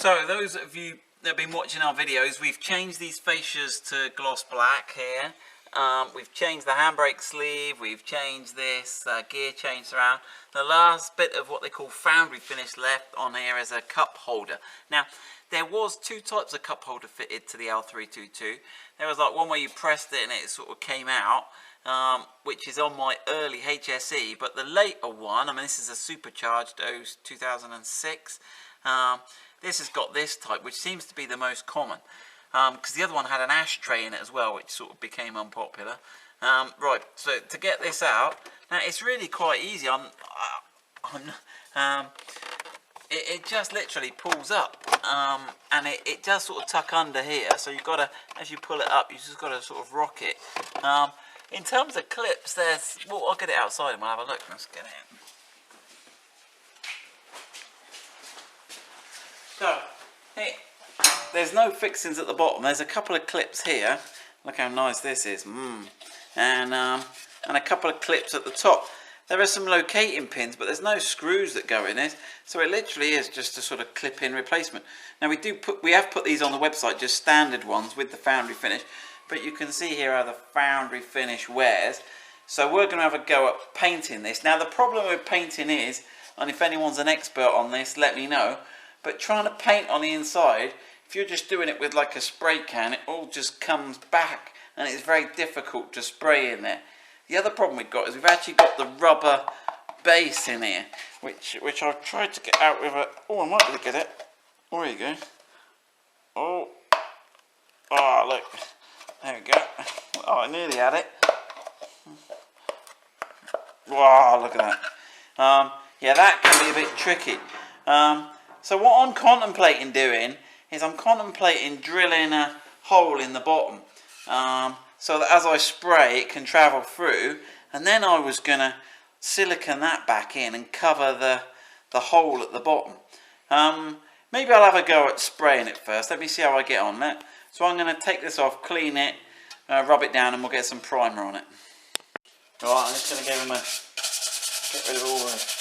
So those of you that have been watching our videos, we've changed these fascias to gloss black here. We've changed the handbrake sleeve, we've changed this gear change around. The last bit of what they call foundry finish left on here is a cup holder. Now, there was two types of cup holder fitted to the L322. There was like one where you pressed it and it sort of came out, which is on my early HSE, but the later one, I mean this is a supercharged 2006, this has got this type, which seems to be the most common, because the other one had an ashtray in it as well, which sort of became unpopular. Right, so to get this out, now it's really quite easy. It just literally pulls up, and it does sort of tuck under here, so you've got to, as you pull it up, you just got to sort of rock it. In terms of clips, there's, well, I'll get it outside and we'll have a look. Let's get it in. So, hey, there's no fixings at the bottom. There's a couple of clips here. Look how nice this is. And a couple of clips at the top. There are some locating pins, but there's no screws that go in it, so it literally is just a sort of clip-in replacement. Now we have put these on the website, just standard ones with the foundry finish, but you can see here how the foundry finish wears. So we're going to have a go at painting this. Now the problem with painting is, and if anyone's an expert on this, let me know, but trying to paint on the inside, if you're just doing it with like a spray can, it all just comes back, and it's very difficult to spray in there. The other problem we've got is we've actually got the rubber base in here, which I've tried to get out with a... Oh, I might be able to get it. There you go. Oh, look. There we go. Oh, I nearly had it. Wow, look at that. Yeah, that can be a bit tricky. So what I'm contemplating doing is I'm contemplating drilling a hole in the bottom. So that as I spray it can travel through, and then I was going to silicone that back in and cover the hole at the bottom. Maybe I'll have a go at spraying it first. Let me see how I get on that. So I'm going to take this off, clean it, rub it down, and we'll get some primer on it. Right, I'm just going to give him get rid of all the...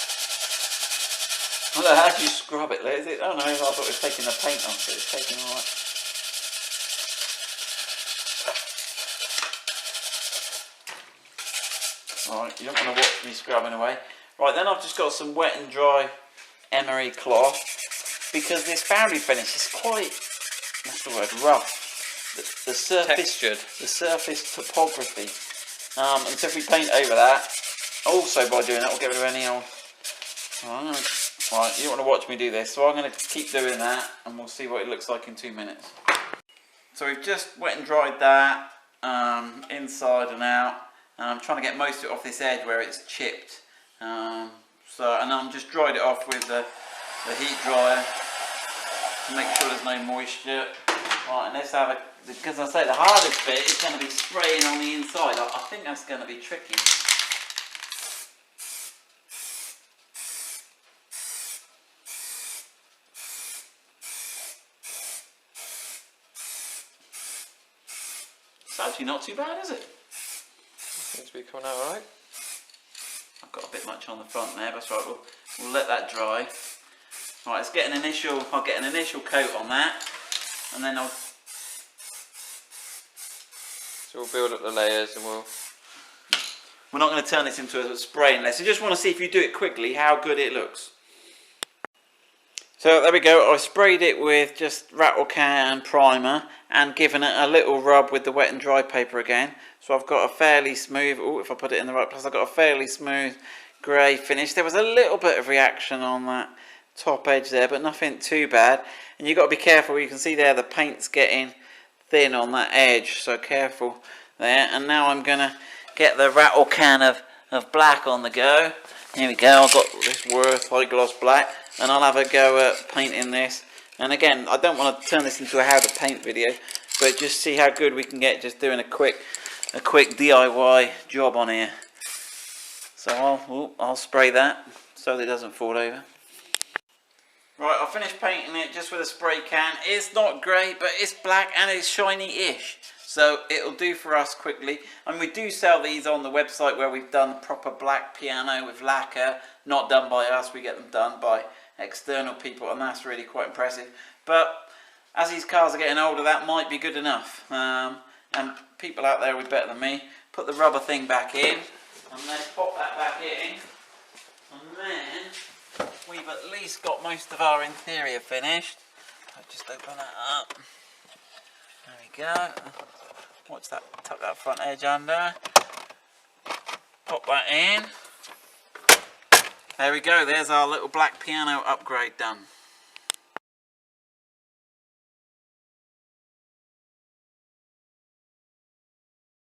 Well, how do you scrub it? Is it? Oh no, I thought it was taking the paint off, but it's taking all that. Right, you don't want to watch me scrubbing away. Right, then I've just got some wet and dry emery cloth, because this foundry finish is quite, what's the word, rough. The surface, textured. The surface topography. And so if we paint over that, also by doing that we'll get rid of any old... Right, you don't want to watch me do this, so I'm going to keep doing that and we'll see what it looks like in 2 minutes. So we've just wet and dried that, inside and out. I'm trying to get most of it off this edge where it's chipped. And I'm just dried it off with the heat dryer to make sure there's no moisture. Right, and let's have a, because I say the hardest bit is going to be spraying on the inside. I think that's going to be tricky. It's actually not too bad, is it? Seems to be coming out alright. I've got a bit much on the front there, but that's right, we'll let that dry. Right, let's get I'll get an initial coat on that, and then So we'll build up the layers and we're not going to turn this into a spraying lesson. I just want to see if you do it quickly, how good it looks. So there we go, I sprayed it with just rattle can primer and given it a little rub with the wet and dry paper again. So I've got a fairly smooth, if I put it in the right place, I've got a fairly smooth grey finish. There was a little bit of reaction on that top edge there, but nothing too bad. And you've got to be careful, you can see there the paint's getting thin on that edge, so careful there. And now I'm going to get the rattle can of black on the go. Here we go, I've got this Worth high gloss black, and I'll have a go at painting this. And again, I don't want to turn this into a how to paint video, but just see how good we can get just doing a quick DIY job on here. So I'll spray that so that it doesn't fall over. Right, I'll finish painting it just with a spray can. It's not great, but it's black and it's shiny-ish. So it'll do for us quickly. And we do sell these on the website where we've done proper black piano with lacquer. Not done by us, we get them done by external people, and that's really quite impressive. but as these cars are getting older, that might be good enough. And people out there will be better than me. Put the rubber thing back in, and then pop that back in, and then we've at least got most of our interior finished. I'll just open that up. There we go. What's that? Tuck that front edge under. Pop that in. There we go. There's our little black piano upgrade done.